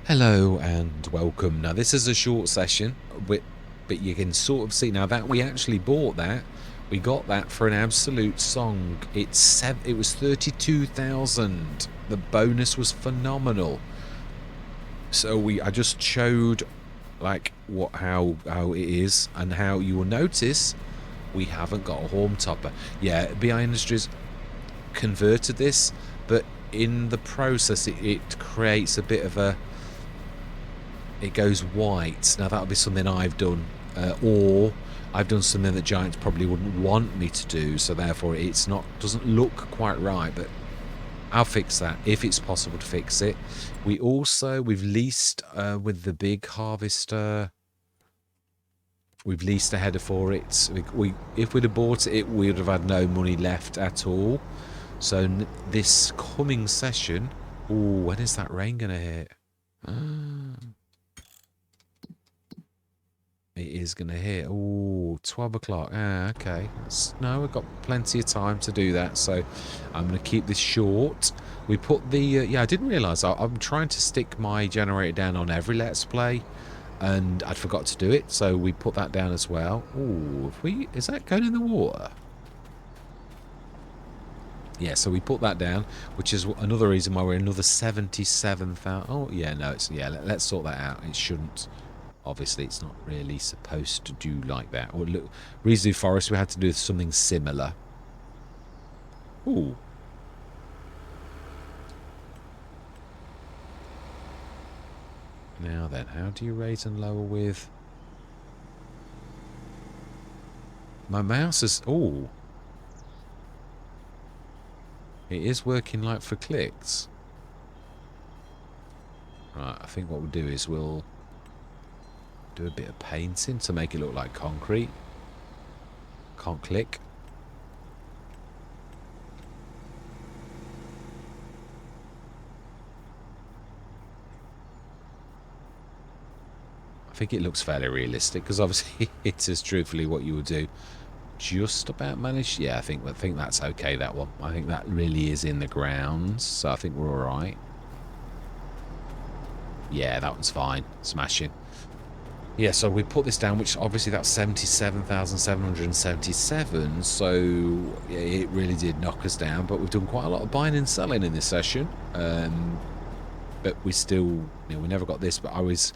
Hello and welcome. Now this is a short session, but you can sort of see now that we actually bought that. We got that for an absolute song. It was 32,000. The bonus was phenomenal. So I just showed like how it is, and how you will notice we haven't got a home topper. Yeah, BI Industries converted this, but in the process it creates a bit of a, it goes white. Now that'll be something I've done, or I've done something that Giants probably wouldn't want me to do, so therefore it's not, doesn't look quite right, but I'll fix that if it's possible to fix it. We've leased with the big harvester. We've leased a header for it. If we'd have bought it, we would have had no money left at all. So this coming session, when is that rain gonna hit? It is going to hit. Oh, 12 o'clock. Okay. No, we've got plenty of time to do that. So I'm going to keep this short. We put the... yeah, I didn't realise. I'm trying to stick my generator down on every Let's Play, and I'd forgot to do it. So we put that down as well. Oh, is that going in the water? Yeah, so we put that down, which is another reason why we're another 77,000. Oh, yeah, no, it's... Yeah, let's sort that out. It shouldn't... Obviously, it's not really supposed to do like that. Or look, Reezy Forest, we had to do something similar. Ooh. Now then, how do you raise and lower with... My mouse is... Ooh. It is working like for clicks. Right, I think what we'll do is we'll do a bit of painting to make it look like concrete. Can't click. I think it looks fairly realistic, because obviously it is truthfully what you would do. Just about managed. Yeah, I think that's okay, that one. I think that really is in the ground, so I think we're alright. Yeah, that one's fine. Smashing. Yeah, so we put this down, which obviously that's 77,777. So yeah, it really did knock us down, but we've done quite a lot of buying and selling in this session. But we still, we never got this. But I was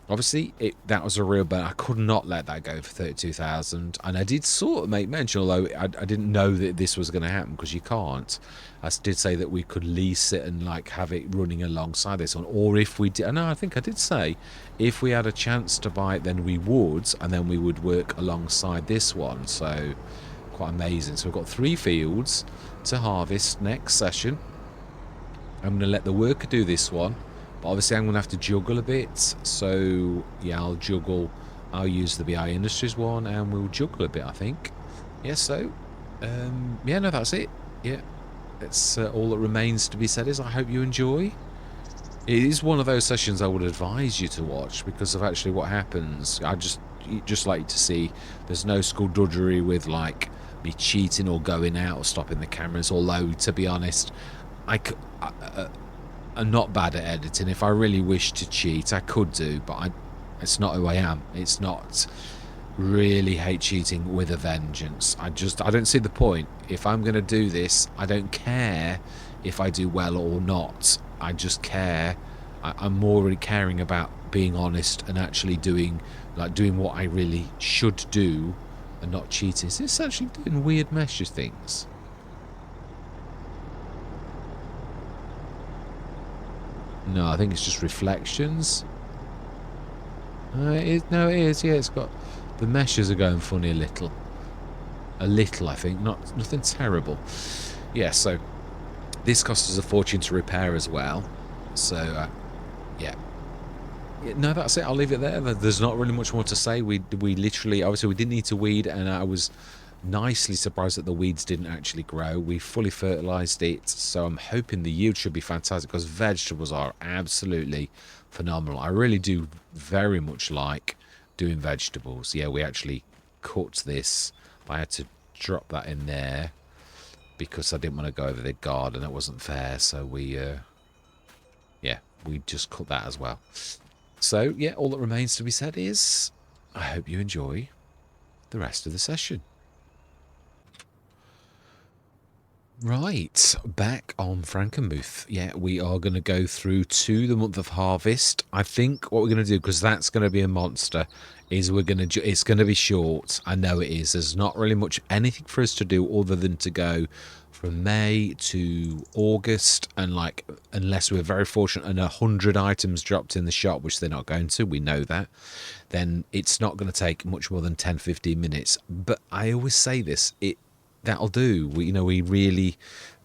obviously that was a real burn. I could not let that go for 32,000, and I did sort of make mention, although I didn't know that this was going to happen, because you can't. I did say that we could lease it and like have it running alongside this one, or if we did, no, I think I did say if we had a chance to buy it, then we would, and then we would work alongside this one. So quite amazing. So we've got 3 fields to harvest next session. I'm going to let the worker do this one. But obviously I'm going to have to juggle a bit. So, yeah, I'll juggle. I'll use the BI Industries one, and we'll juggle a bit, I think. Yeah, so, yeah, no, that's it. Yeah, that's all that remains to be said is I hope you enjoy. It is one of those sessions I would advise you to watch, because of actually what happens. I just like to see there's no skullduggery with, like, me cheating or going out or stopping the cameras. Although, to be honest, I'm not bad at editing. If I really wish to cheat, I could do, but it's not who I am. It's not really hate cheating with a vengeance. I don't see the point. If I'm going to do this, I don't care if I do well or not. I just care. I'm more really caring about being honest and actually doing what I really should do and not cheating. So it's actually doing weird meshes things. No, I think it's just reflections. It is. Yeah, it's got... The meshes are going funny a little. A little, I think. Nothing terrible. Yeah, so... This cost us a fortune to repair as well. So, yeah. No, that's it. I'll leave it there. There's not really much more to say. We literally... Obviously, we didn't need to weed, and I was nicely surprised that the weeds didn't actually grow. We fully fertilized it, so I'm hoping the yield should be fantastic, because vegetables are absolutely phenomenal. I really do very much like doing vegetables. Yeah, we actually cut this. I had to drop that in there because I didn't want to go over the garden. It wasn't fair, so we yeah, we just cut that as well. So, yeah, all that remains to be said is I hope you enjoy the rest of the session. Right, back on Frankenmuth. Yeah, we are going to go through to the month of harvest. I think what we're going to do, because that's going to be a monster, is we're going to, it's going to be short. I know it is. There's not really much anything for us to do other than to go from May to August, and like, unless we're very fortunate and 100 items dropped in the shop, which they're not going to, we know that, then it's not going to take much more than 10-15 minutes. But I always say this, that'll do. We really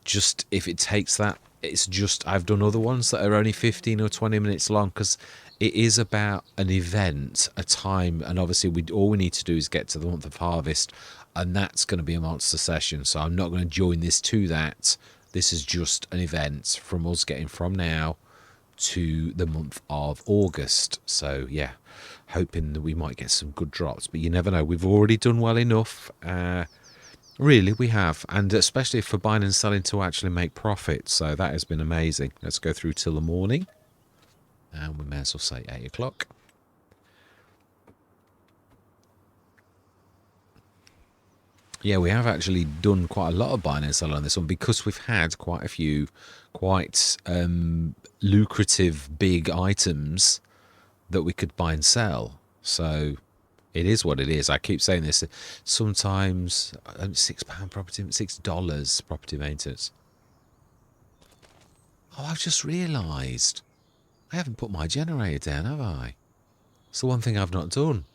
just, if it takes that, it's just, I've done other ones that are only 15 or 20 minutes long, because it is about an event, a time, and obviously all we need to do is get to the month of harvest, and that's going to be a monster session. So I'm not going to join this to that. This is just an event from us getting from now to the month of August. So yeah, hoping that we might get some good drops, but you never know. We've already done well enough. Really, we have, and especially for buying and selling to actually make profit. So that has been amazing. Let's go through till the morning, and we may as well say 8 o'clock. Yeah, we have actually done quite a lot of buying and selling on this one, because we've had quite a few quite lucrative big items that we could buy and sell. So it is what it is. I keep saying this. Sometimes £6 property, $6 property maintenance. Oh, I've just realised I haven't put my generator down, have I? It's the one thing I've not done.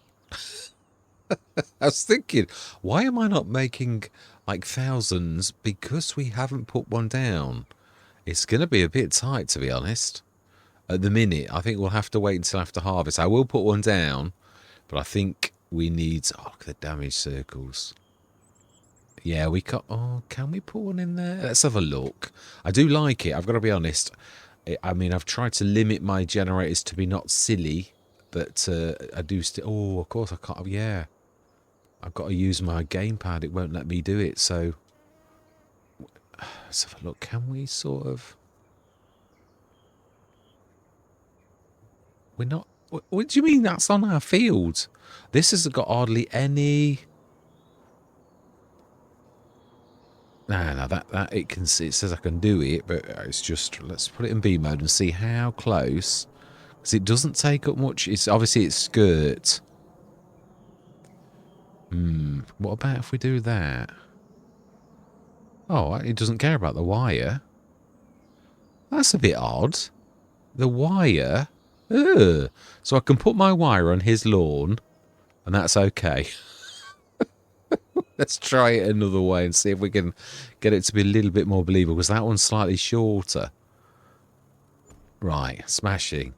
I was thinking, why am I not making like thousands? Because we haven't put one down. It's going to be a bit tight, to be honest. At the minute, I think we'll have to wait until after harvest. I will put one down, but I think we need... Oh, the damage circles. Yeah, we can... Oh, can we put one in there? Let's have a look. I do like it. I've got to be honest. I mean, I've tried to limit my generators to be not silly, but I do still... Oh, of course I can't... Yeah. I've got to use my gamepad. It won't let me do it, so... Let's have a look. Can we sort of... We're not... What do you mean that's on our field? This has got hardly any... No, that it can see. It says I can do it, but it's just... Let's put it in B mode and see how close... Because it doesn't take up much. It's obviously it's skirt. What about if we do that? Oh, it doesn't care about the wire. That's a bit odd. The wire... Ugh. So I can put my wire on his lawn, and that's okay. Let's try it another way and see if we can get it to be a little bit more believable, because that one's slightly shorter. Right, smashing.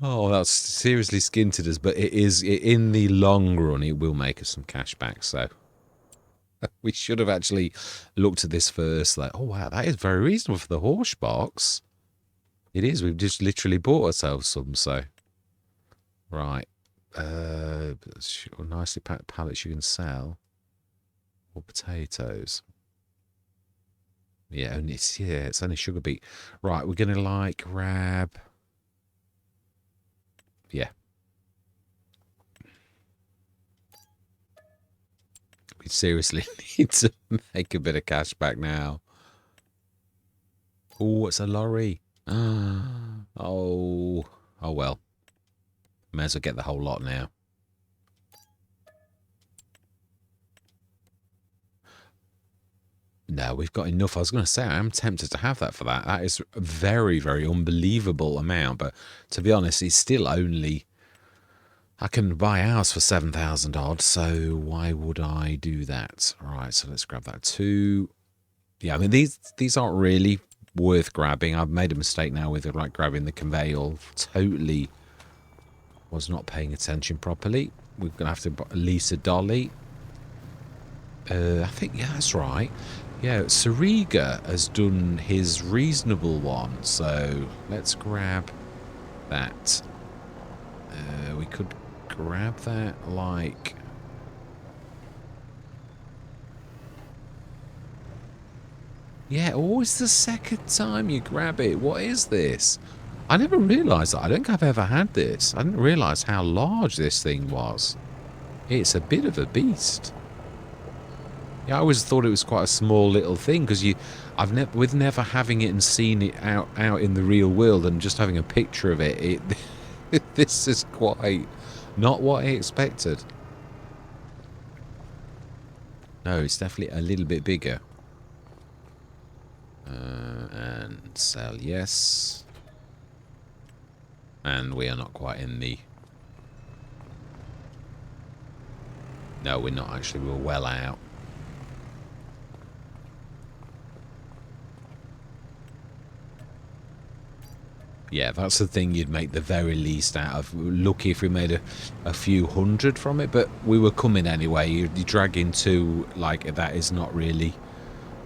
Oh, that's seriously skinted us, but it is, in the long run, it will make us some cash back, so... We should have actually looked at this first. Like, oh, wow, that is very reasonable for the horse box. It is. We've just literally bought ourselves some, so... Right. Nicely packed pallets you can sell. Or potatoes. Yeah, it's only sugar beet. Right, we're going to, like, grab... Yeah. We seriously need to make a bit of cash back now. Oh, it's a lorry. Oh well. May as well get the whole lot now. No, we've got enough. I was going to say, I am tempted to have that for that. That is a very, very unbelievable amount. But to be honest, it's still only... I can buy ours for 7,000 odd, so why would I do that? All right, so let's grab that too. Yeah, I mean, these aren't really worth grabbing. I've made a mistake now with like grabbing the conveyor. Totally was not paying attention properly. We're going to have to lease a dolly. I think, yeah, that's right. Yeah, Sariga has done his reasonable one, so let's grab that. We could grab that, like... Yeah, always the second time you grab it. What is this? I never realised that. I don't think I've ever had this. I didn't realise how large this thing was. It's a bit of a beast. Yeah, I always thought it was quite a small little thing because with never having it and seen it out in the real world and just having a picture of it, this is quite not what I expected. No, it's definitely a little bit bigger. And sell, yes. And we are not quite in the... No, we're not actually. We're well out. Yeah, that's the thing you'd make the very least out of. Lucky if we made a few hundred from it, but we were coming anyway. You're dragging two, like, that is not really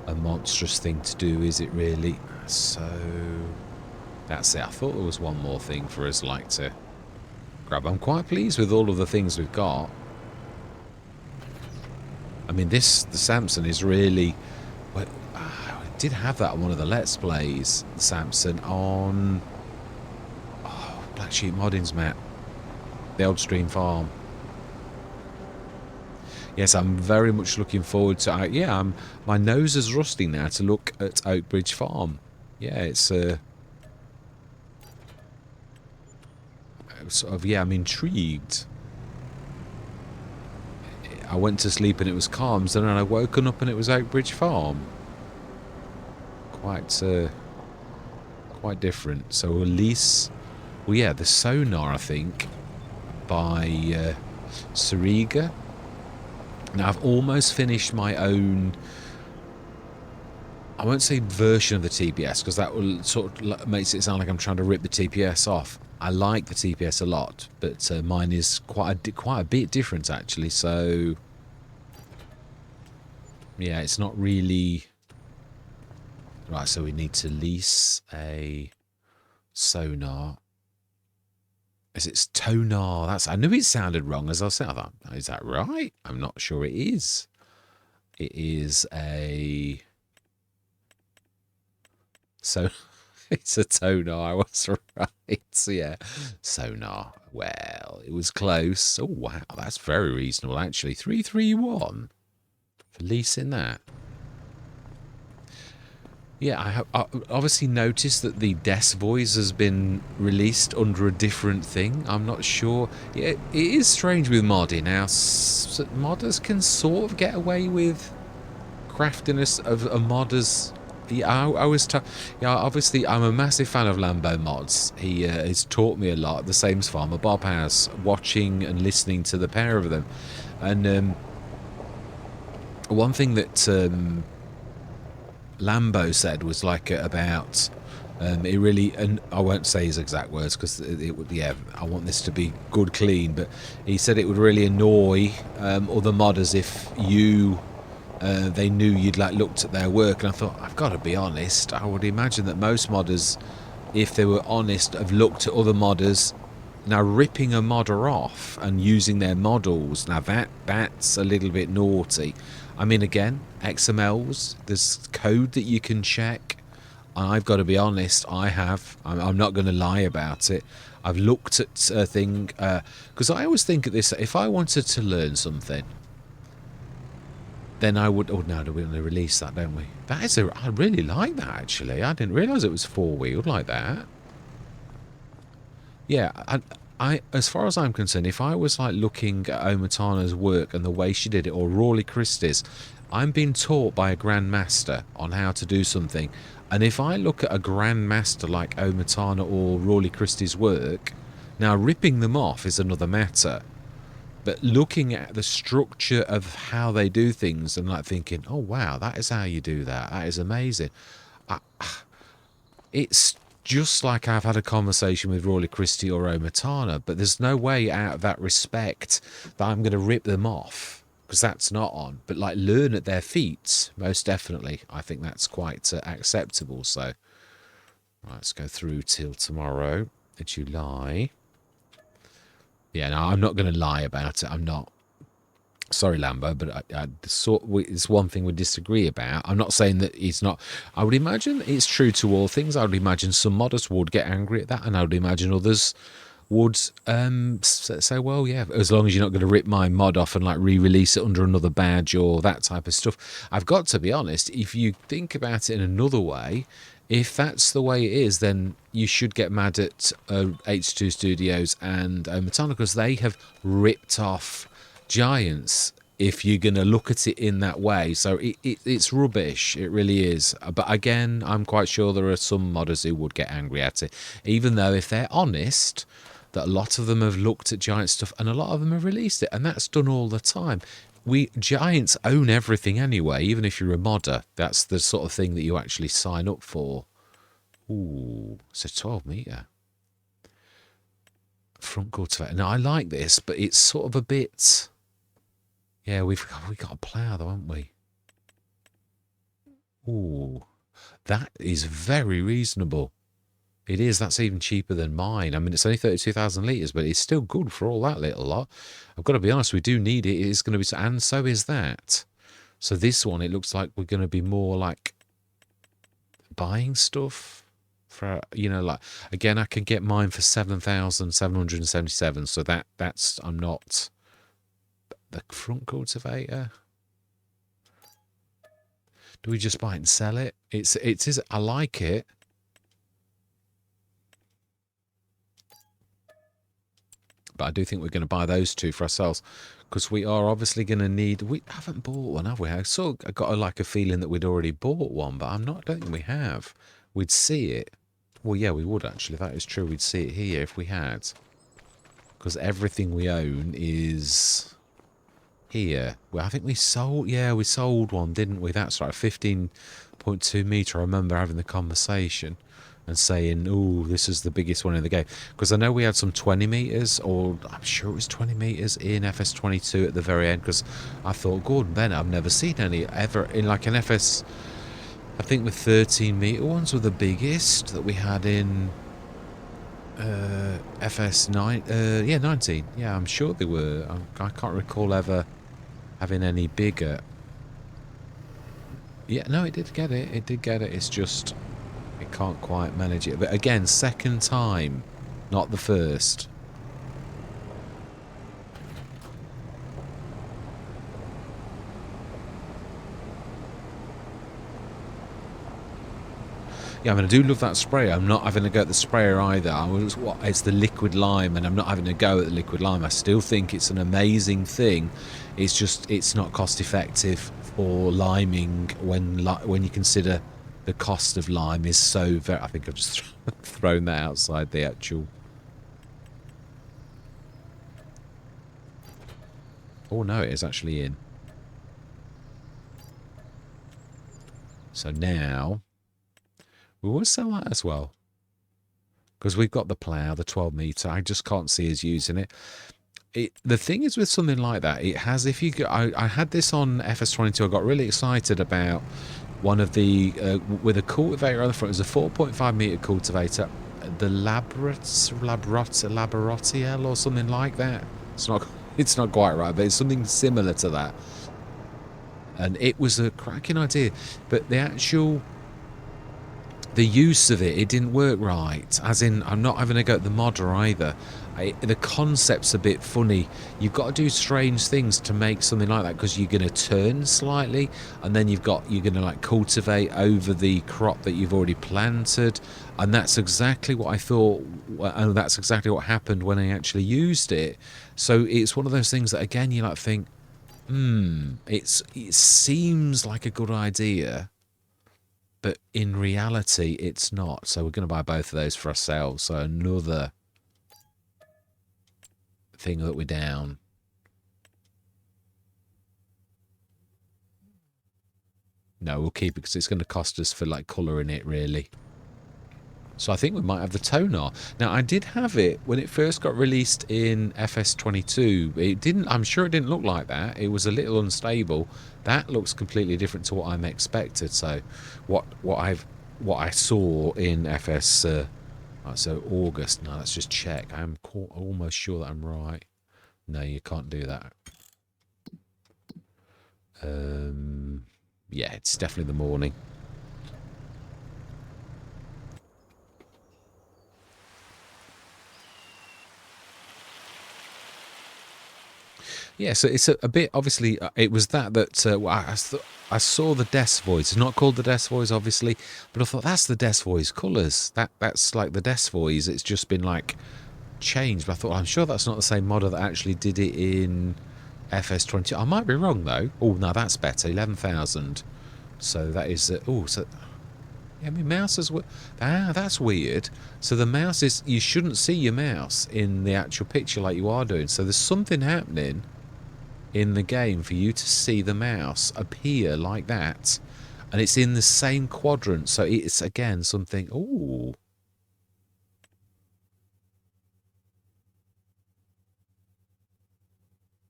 a monstrous thing to do, is it really? So, that's it. I thought there was one more thing for us, like, to grab. I'm quite pleased with all of the things we've got. I mean, the Samson is really... Well, I did have that on one of the Let's Plays, the Samson, on... Oh, Black Sheep Modding's map. The Old Stream Farm. Yes, I'm very much looking forward to... yeah, my nose is rusty now to look at Oakbridge Farm. Yeah, it's... sort of, yeah, I'm intrigued. I went to sleep and it was calms, and then I woken up and it was Oakbridge Farm. Quite different. So Elise, well, yeah, the sonar, I think, by Sariga. Now I've almost finished my own. I won't say version of the TPS because that will sort of makes it sound like I'm trying to rip the TPS off. I like the TPS a lot, but mine is quite a bit different actually. So yeah, it's not really right. So we need to lease a sonar. Is it tonar? That's, I knew it sounded wrong as I said. I thought, is that right? I'm not sure it is. It is a... So it's a tonar. I was right. So yeah, sonar. Well, it was close. Oh wow, that's very reasonable actually. 331 for leasing that. Yeah, I have obviously noticed that the Des voice has been released under a different thing. I'm not sure. Yeah, it is strange with modding. Now, modders can sort of get away with craftiness of a modder's... Yeah, I was... Yeah, obviously, I'm a massive fan of Lambo mods. He has taught me a lot. The same as Farmer Bob has, watching and listening to the pair of them. And one thing that... Lambo said was like about it really, and I won't say his exact words because it would, yeah, I want this to be good clean, but he said it would really annoy other modders if they knew you'd like looked at their work. And I thought, I've got to be honest, I would imagine that most modders, if they were honest, have looked at other modders. Now ripping a modder off and using their models, now that's a little bit naughty. I mean, again, XMLs, there's code that you can check. I've got to be honest, I'm not going to lie about it. I've looked at a thing, because I always think of this, if I wanted to learn something, then I would, oh no, we're going to release that, don't we? That is I really like that actually. I didn't realise it was four-wheeled like that. Yeah, I, as far as I'm concerned, if I was like looking at Omatana's work and the way she did it, or Rawley Christie's, I'm being taught by a grandmaster on how to do something. And if I look at a grandmaster like Omatana or Rawley Christie's work, now ripping them off is another matter. But looking at the structure of how they do things and like thinking, oh wow, that is how you do that. That is amazing. It's just like I've had a conversation with Rawley Christie or Omatana, but there's no way out of that respect that I'm going to rip them off, because that's not on. But like learn at their feet, most definitely. I think that's quite acceptable. So right, let's go through till tomorrow, July. Yeah, no, I'm not going to lie about it. I'm not. Sorry, Lambo, but it's one thing we disagree about. I'm not saying that it's not. I would imagine it's true to all things. I would imagine some modders would get angry at that, and I would imagine others would say, well, yeah, as long as you're not going to rip my mod off and like re-release it under another badge or that type of stuff. I've got to be honest, if you think about it in another way, if that's the way it is, then you should get mad at H2 Studios and Matana, because they have ripped off Giants, if you're going to look at it in that way. So it's rubbish, it really is. But again, I'm quite sure there are some modders who would get angry at it, even though if they're honest, that a lot of them have looked at Giant stuff and a lot of them have released it, and that's done all the time. Giants own everything anyway, even if you're a modder. That's the sort of thing that you actually sign up for. Ooh, it's a 12 metre front cultivator. Now I like this, but it's sort of a bit. Yeah, we got a plough though, haven't we? Ooh, that is very reasonable. It is. That's even cheaper than mine. I mean, it's only 32,000 litres, but it's still good for all that little lot. I've got to be honest, we do need it. It is going to be, and so is that. So this one, it looks like we're going to be more like buying stuff for, you know, like, again, I can get mine for 7,777. So that's, I'm not, the front cultivator. Do we just buy it and sell it? It is, I like it. But I do think we're going to buy those two for ourselves, because we are obviously going to need. We haven't bought one, have we? I got like a feeling that we'd already bought one, but I don't think we have. We'd see it. Well, yeah, we would actually. That is true. We'd see it here if we had, because everything we own is here. Well, I think we sold. Yeah, we sold one, didn't we? That's right. 15.2 metre. I remember having the conversation and saying, oh, this is the biggest one in the game. Because I know we had some 20 metres, or I'm sure it was 20 metres in FS22 at the very end, because I thought, Gordon Bennett, I've never seen any ever in like an FS. I think the 13 metre ones were the biggest that we had in FS9. Yeah, 19. Yeah, I'm sure they were. I can't recall ever having any bigger. Yeah, no, it did get it. It did get it. It's just, it can't quite manage it. But again, second time, not the first. Yeah, I mean, I do love that spray. I'm not having a go at the sprayer either. It's the liquid lime, and I'm not having a go at the liquid lime. I still think it's an amazing thing. It's just, it's not cost effective for liming when you consider the cost of lime is so very. I think I've just thrown that outside the actual. Oh no, it is actually in. So now we will sell that as well, because we've got the plough, the 12 metre. I just can't see us using it. The thing is with something like that, it has, if you go, I had this on FS22. I got really excited about one of the with a cultivator on the front. It was a 4.5 metre cultivator, the Laboratiel or something like that. It's not quite right, but it's something similar to that, and it was a cracking idea. But the use of it didn't work right. As in, I'm not having a go at the modder either. The concept's a bit funny. You've got to do strange things to make something like that, because you're going to turn slightly, and then you're going to like cultivate over the crop that you've already planted, and that's exactly what I thought, and that's exactly what happened when I actually used it. So it's one of those things that, again, you like think, it seems like a good idea, but in reality it's not. So we're going to buy both of those for ourselves. So another thing that we're down. No, we'll keep it because it's going to cost us for like colouring it, really. So I think we might have the toner. Now, I did have it when it first got released in FS22. It didn't. I'm sure it didn't look like that. It was a little unstable. That looks completely different to what I'm expected. So, what I saw in FS. So August. Now let's just check. I'm almost sure that I'm right. No, you can't do that. Yeah, it's definitely the morning. Yeah, so it's a bit, obviously, it was well, I saw the Death Voice. It's not called the Death Voice, obviously, but I thought, that's the Death Voice colours. That's like the Death Voice. It's just been, like, changed. But I thought, I'm sure that's not the same modder that actually did it in FS20. I might be wrong, though. Oh, no, that's better. 11,000. So that is, so... Yeah, my mouse is... that's weird. So the mouse is... You shouldn't see your mouse in the actual picture like you are doing. So there's something happening in the game for you to see the mouse appear like that, and it's in the same quadrant, so it's again something. Ooh,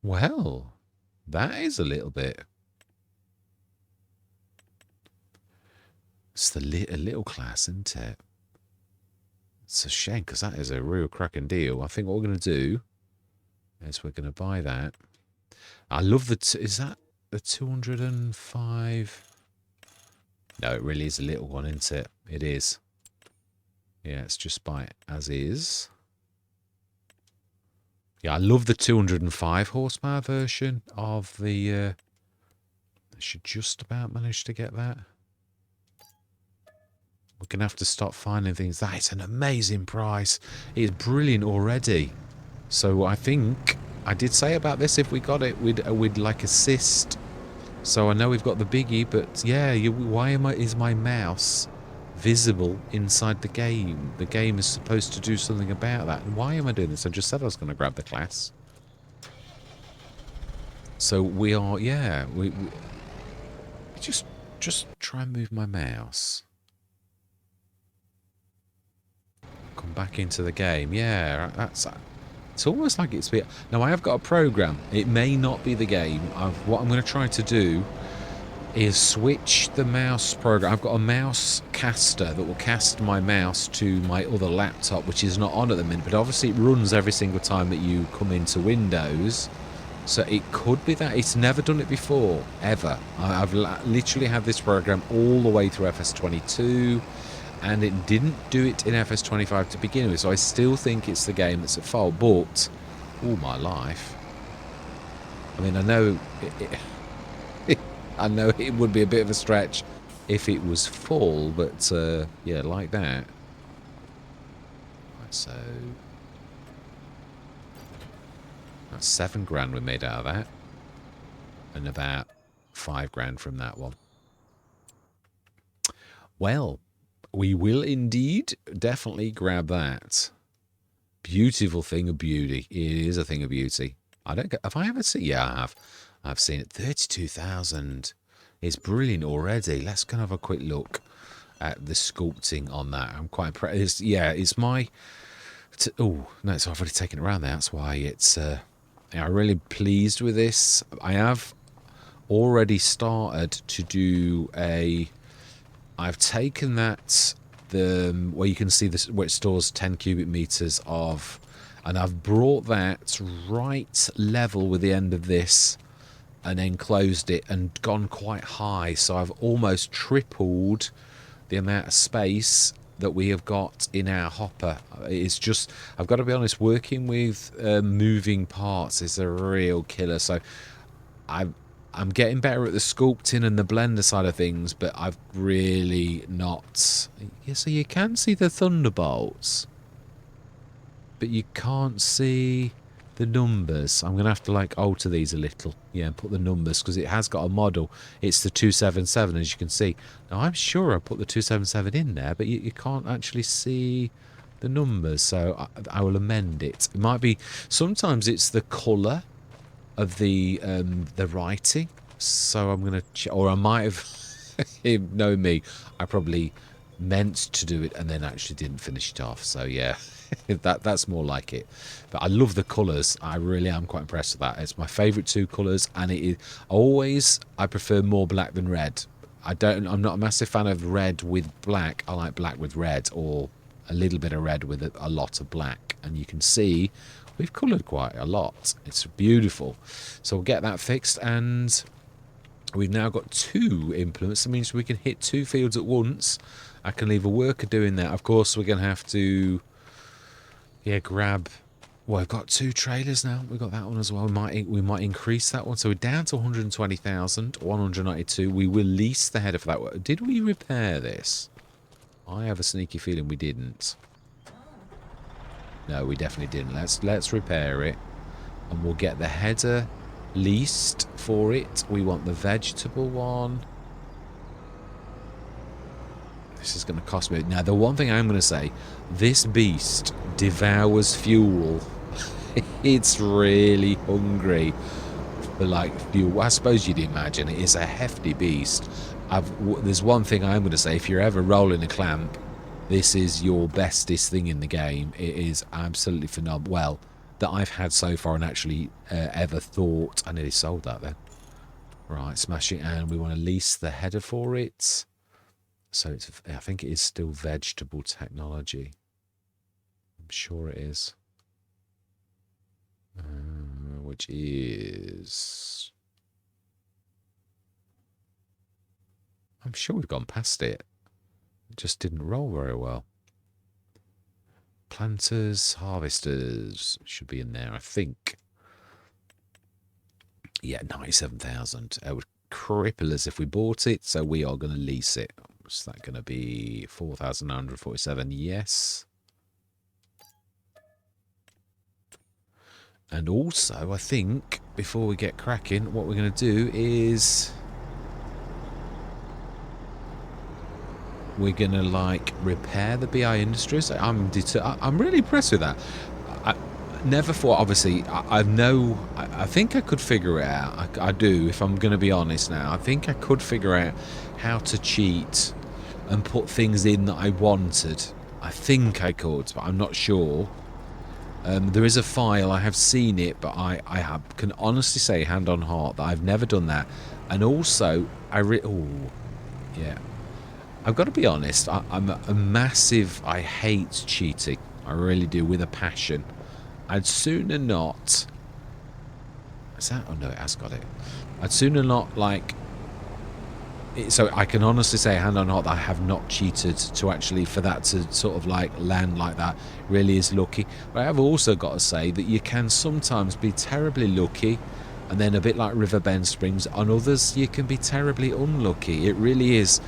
well, that is a little bit. It's a little class, isn't it? It's a shame, because that is a real cracking deal. I think what we're going to do is we're going to buy that. I love the... Is that the 205? No, it really is a little one, isn't it? It is. Yeah, it's just buy it as is. Yeah, I love the 205 horsepower version of the... I should just about manage to get that. We're going to have to stop finding things. That is an amazing price. It's brilliant already. So I think... I did say about this, if we got it, we'd like assist. So I know we've got the biggie, but yeah, why is my mouse visible inside the game? The game is supposed to do something about that. And why am I doing this? I just said I was going to grab the class. So we are, yeah, we just try and move my mouse. Come back into the game. Yeah, it's almost like it's... Now, I have got a program. It may not be the game. What I'm going to try to do is switch the mouse program. I've got a mouse caster that will cast my mouse to my other laptop, which is not on at the minute, but obviously it runs every single time that you come into Windows. So it could be that. It's never done it before, ever. I've literally had this program all the way through FS22, and it didn't do it in FS25 to begin with, so I still think it's the game that's at fault. But all my life, I mean, I know I know it would be a bit of a stretch if it was full, but yeah, like that. Right, so that's 7 grand we made out of that, and about 5 grand from that one. Well, we will indeed definitely grab that. Beautiful thing of beauty. It is a thing of beauty. Have I ever seen... Yeah, I have. I've seen it. 32,000. It's brilliant already. Let's kind of have a quick look at the sculpting on that. I'm quite impressed. Yeah, it's my... Oh, no, so I've already taken it around there. That's why it's... I'm really pleased with this. I have already started to do a... I've taken that, where you can see this, where it stores 10 cubic meters of, and I've brought that right level with the end of this and then closed it and gone quite high. So I've almost tripled the amount of space that we have got in our hopper. It's just, I've got to be honest, working with moving parts is a real killer. So I'm getting better at the sculpting and the blender side of things, but I've really not... Yeah, so you can see the thunderbolts, but you can't see the numbers. I'm going to have to, like, alter these a little. Yeah, and put the numbers, because it has got a model. It's the 277, as you can see. Now, I'm sure I put the 277 in there, but you can't actually see the numbers, so I will amend it. It might be... Sometimes it's the colour of the writing, so I'm gonna or I might have know me, I probably meant to do it and then actually didn't finish it off. So yeah, that's more like it. But I love the colours. I really am quite impressed with that. It's my favourite 2 colours, and it is always... I prefer more black than red. I'm not a massive fan of red with black. I like black with red, or a little bit of red with a lot of black. And you can see we've coloured quite a lot. It's beautiful. So we'll get that fixed, and We've now got 2 implements. That means we can hit 2 fields at once. I can leave a worker doing that. Of course, we're going to have to, yeah, grab... Well, I've got 2 trailers now. We've got that one as well. We might increase that one. So we're down to 120,000, 192. We will lease the header for that. Did we repair this? I have a sneaky feeling we didn't. No, we definitely didn't. Let's repair it. And we'll get the header leased for it. We want the vegetable one. This is going to cost me. Now, the one thing I'm going to say, this beast devours fuel. It's really hungry for, like, fuel. I suppose you'd imagine it is a hefty beast. There's one thing I'm going to say. If you're ever rolling a clamp, this is your bestest thing in the game. It is absolutely phenomenal. Well, that I've had so far and actually ever thought. I nearly sold that then. Right, smash it. And we want to lease the header for it. So it's, I think it is still vegetable technology. I'm sure it is. Which is... I'm sure we've gone past it. It just didn't roll very well. Planters, harvesters should be in there, I think. Yeah, 97,000. It would cripple us if we bought it, so we are going to lease it. Is that going to be 4,947? Yes. And also, I think, before we get cracking, what we're going to do is... we're going to, like, repair the BI Industries. I'm really impressed with that. I never thought, obviously, I think I could figure it out. I do, if I'm going to be honest now. I think I could figure out how to cheat and put things in that I wanted. I think I could, but I'm not sure. There is a file, I have seen it, but I can honestly say, hand on heart, that I've never done that. And also, yeah. I've got to be honest, I'm a massive... I hate cheating. I really do, with a passion. I'd sooner not... Is that... Oh, no, it has got it. I'd sooner not, like... So I can honestly say, hand on heart, that I have not cheated to actually... For that to sort of, like, land like that really is lucky. But I have also got to say that you can sometimes be terribly lucky, and then a bit like Riverbend Springs. On others, you can be terribly unlucky. It really is...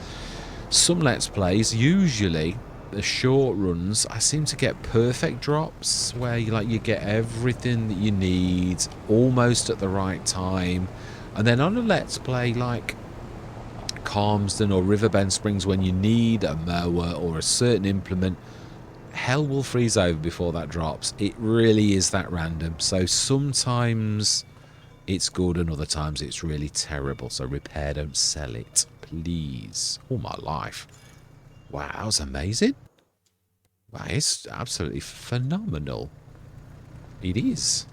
Some Let's Plays, usually the short runs, I seem to get perfect drops where you get everything that you need almost at the right time. And then on a Let's Play like Calmsden or Riverbend Springs, when you need a mower or a certain implement, hell will freeze over before that drops. It really is that random. So sometimes it's good and other times it's really terrible. So repair, don't sell it. Please. All my life. Wow, that was amazing. Wow, it's absolutely phenomenal. It is.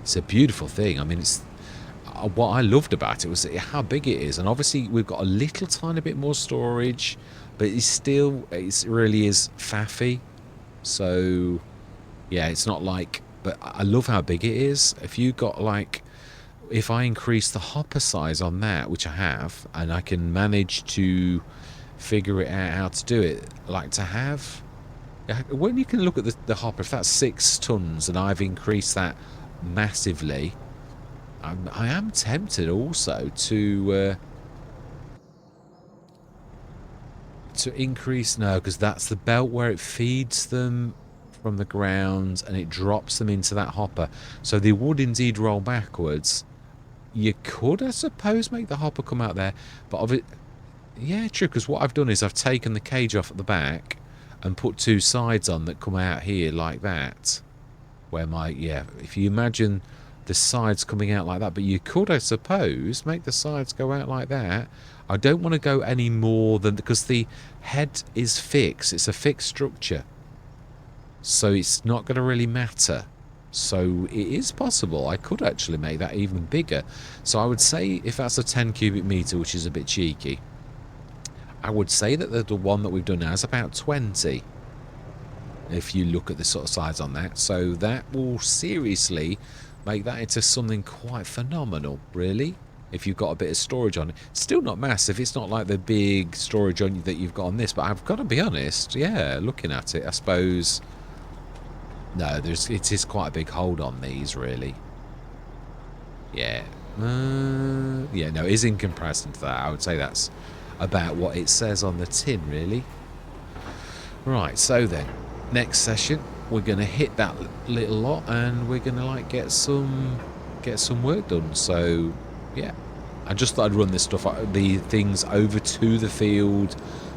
It's a beautiful thing. I mean, it's what I loved about it was how big it is. And obviously, we've got a little tiny bit more storage, but it's still, it really is faffy. So, yeah, it's not like, but I love how big it is. If you got like, if I increase the hopper size on that, which I have, and I can manage to figure it out how to do it, like to have, when you can look at the hopper, if that's 6 tons and I've increased that massively, I am tempted also to increase, no, because that's the belt where it feeds them from the ground and it drops them into that hopper, so they would indeed roll backwards. You could, I suppose, make the hopper come out there, but of it, yeah, true, because what I've done is I've taken the cage off at the back and put 2 sides on that come out here like that, where my, yeah, if you imagine the sides coming out like that, but you could, I suppose, make the sides go out like that. I don't want to go any more than, because the head is fixed, it's a fixed structure, so it's not going to really matter. So it is possible I could actually make that even bigger. So I would say if that's a 10 cubic meter, which is a bit cheeky, I would say that the one that we've done now is about 20, if you look at the sort of size on that. So that will seriously make that into something quite phenomenal, really. if you've got a bit of storage on it. Still not massive. It's not like the big storage on that you've got on this, but I've got to be honest, yeah, looking at it, I suppose, no, it is quite a big hold on these, really. Yeah. Yeah, no, it is in comparison to that. I would say that's about what it says on the tin, really. Right, so then, next session, we're going to hit that little lot, and we're going to, like, get some work done. So, yeah. I just thought I'd run this stuff, the things over to the field,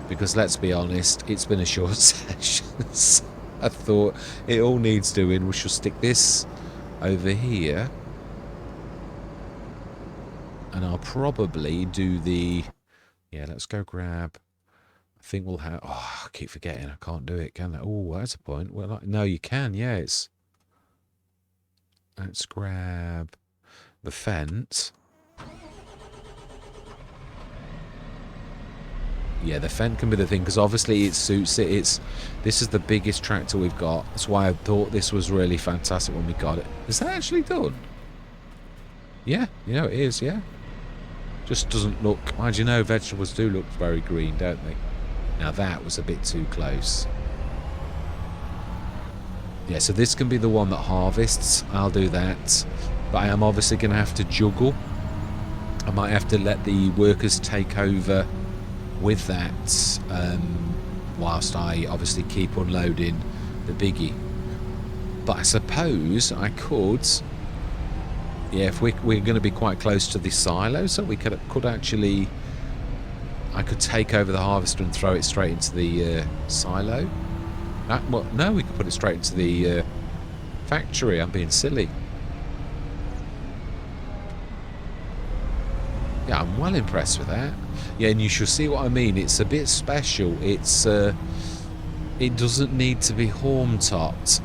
because let's be honest, it's been a short session. So I thought it all needs doing. We shall stick this over here. And I'll probably do the... Yeah, let's go grab... I think we'll have... Oh, I keep forgetting. I can't do it, can I? Oh, that's a point. Well, like, no, you can. Yeah, it's... Let's grab the fence. Yeah, the fence can be the thing, because obviously it suits it. This is the biggest tractor we've got. That's why I thought this was really fantastic when we got it. Is that actually done? Yeah, you know it is, yeah. Just doesn't look... How do you know vegetables do look very green, don't they? Now that was a bit too close. Yeah, so this can be the one that harvests. I'll do that. But I am obviously going to have to juggle. I might have to let the workers take over with that, whilst I obviously keep unloading the biggie. But I suppose I could... Yeah, if we're going to be quite close to the silo, so we could actually... I could take over the harvester and throw it straight into the silo. Well, no, we could put it straight into the factory. I'm being silly. Yeah, I'm well impressed with that. Yeah, and you shall see what I mean. It's a bit special. It's it doesn't need to be home topped.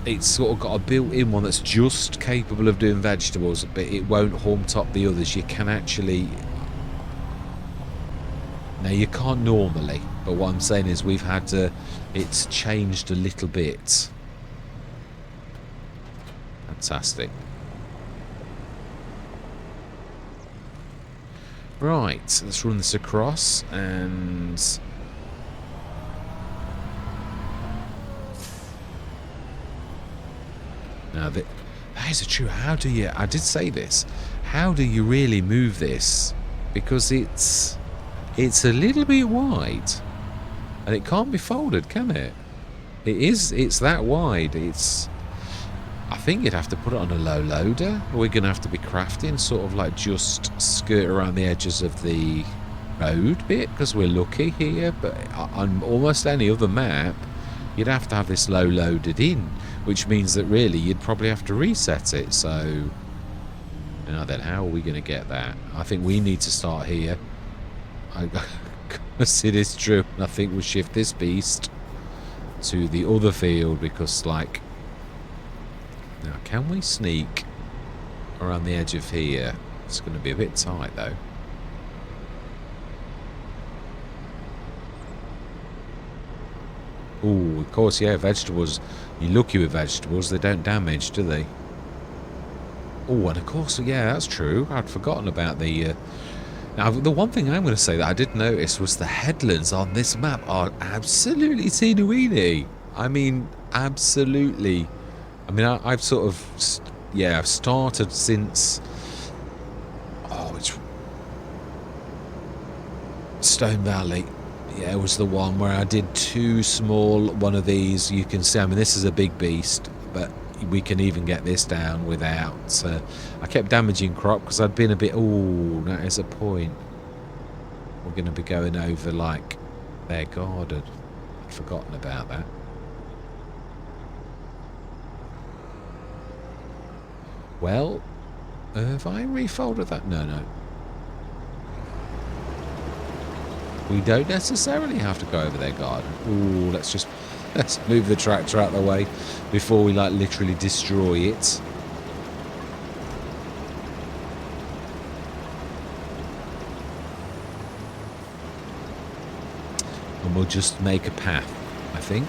It's sort of got a built-in one that's just capable of doing vegetables, but it won't home top the others. You can actually... Now, you can't normally, but what I'm saying is we've had to... It's changed a little bit. Fantastic. Right, let's run this across, and... Now, that is a true... How do you... I did say this. How do you really move this? Because it's a little bit wide. And it can't be folded, can it? It's that wide. I think you'd have to put it on a low loader. We're going to have to be crafting, sort of like just skirt around the edges of the road bit, because we're lucky here. But on almost any other map, you'd have to have this low loaded in, which means that really you'd probably have to reset it. So, now then, how are we going to get that? I think we need to start here. Because it is true. I think we'll shift this beast to the other field, because, like... Now, can we sneak around the edge of here? It's going to be a bit tight, though. Oh, of course, yeah, vegetables. You're lucky with vegetables. They don't damage, do they? Oh, and of course, yeah, that's true. I'd forgotten about the... Now, the one thing I'm going to say that I did notice was the headlands on this map are absolutely teeny-weeny. I mean, absolutely. I mean, I've sort of... Yeah, I've started since... Oh, it's... Stone Valley. Yeah, it was the one where I did two small one of these. You can see, I mean, this is a big beast, but we can even get this down without... I kept damaging crop because I'd been a bit... Oh, that is a point. We're going to be going over, like, their garden. I'd forgotten about that. Well, have I refolded that? No. We don't necessarily have to go over their garden. Ooh, let's move the tractor out of the way before we, like, literally destroy it. And we'll just make a path, I think.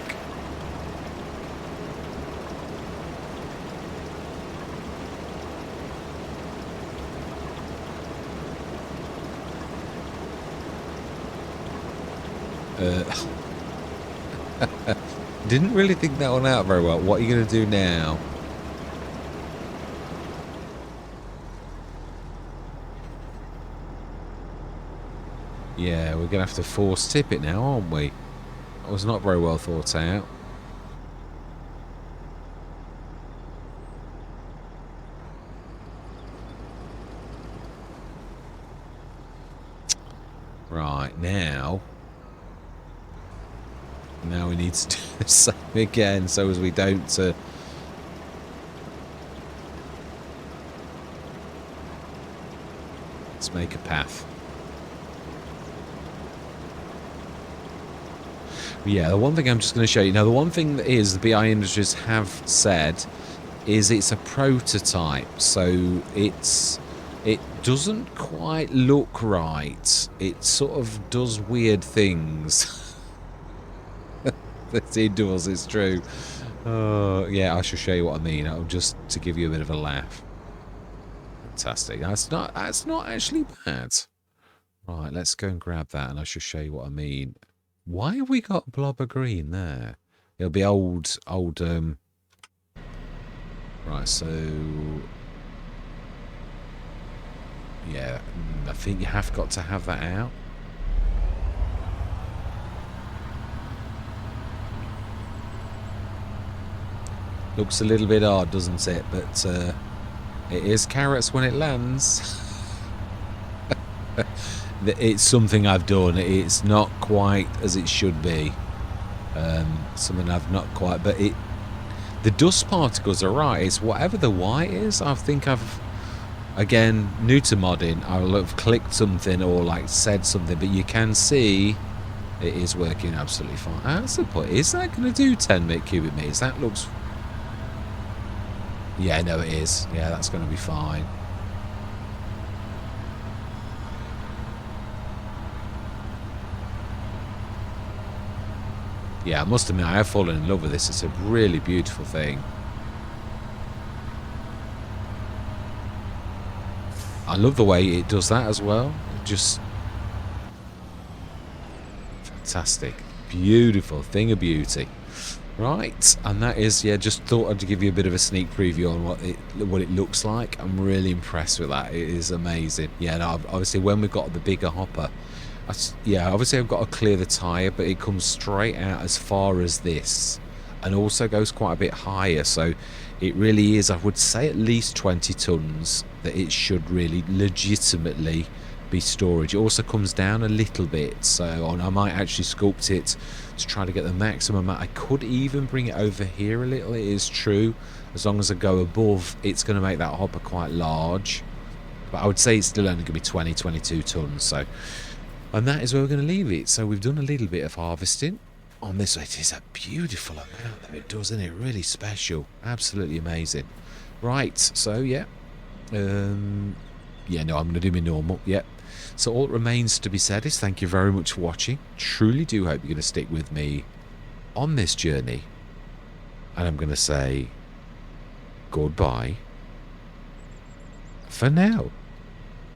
Didn't really think that one out very well. What are you going to do now? Yeah, we're going to have to force tip it now, aren't we? That was not very well thought out. Right, now we need to do the same again so as we don't... let's make a path. Yeah, the one thing I'm just going to show you... Now, the one thing that is the BI Industries have said is it's a prototype, so it doesn't quite look right. It sort of does weird things. That it does, it's true. Yeah, I shall show you what I mean. I'll just to give you a bit of a laugh. Fantastic. That's not actually bad. Right, let's go and grab that and I shall show you what I mean. Why have we got blob of green there? It'll be old right, so yeah, I think you have got to have that out. Looks a little bit odd, doesn't it? But it is carrots when it lands. It's something I've done. It's not quite as it should be. Something I've not quite... But the dust particles are right. It's whatever the white is. I think I've... Again, new to modding, I'll have clicked something or like said something. But you can see it is working absolutely fine. That's the point. Is that going to do 10 cubic meters? That looks... Yeah, no, it is. Yeah, that's going to be fine. Yeah, I must admit, I have fallen in love with this. It's a really beautiful thing. I love the way it does that as well. Just fantastic. Beautiful thing of beauty. Right, and that is, yeah, just thought I'd give you a bit of a sneak preview on what it looks like. I'm really impressed with that. It is amazing. Yeah, no, obviously when we've got the bigger hopper, yeah, obviously I've got to clear the tyre, but it comes straight out as far as this and also goes quite a bit higher. So it really is, I would say, at least 20 tons that it should really legitimately be storage. It also comes down a little bit, so I might actually sculpt it to try to get the maximum amount. I could even bring it over here a little, it is true. As long as I go above, it's going to make that hopper quite large. But I would say it's still only going to be 20, 22 tons. So, and that is where we're going to leave it. So we've done a little bit of harvesting on this. It is a beautiful amount that it does, isn't it? Really special. Absolutely amazing. Right, so yeah. Yeah, no, I'm going to do my normal. Yep. So all that remains to be said is thank you very much for watching. Truly do hope you're going to stick with me on this journey. And I'm going to say goodbye for now.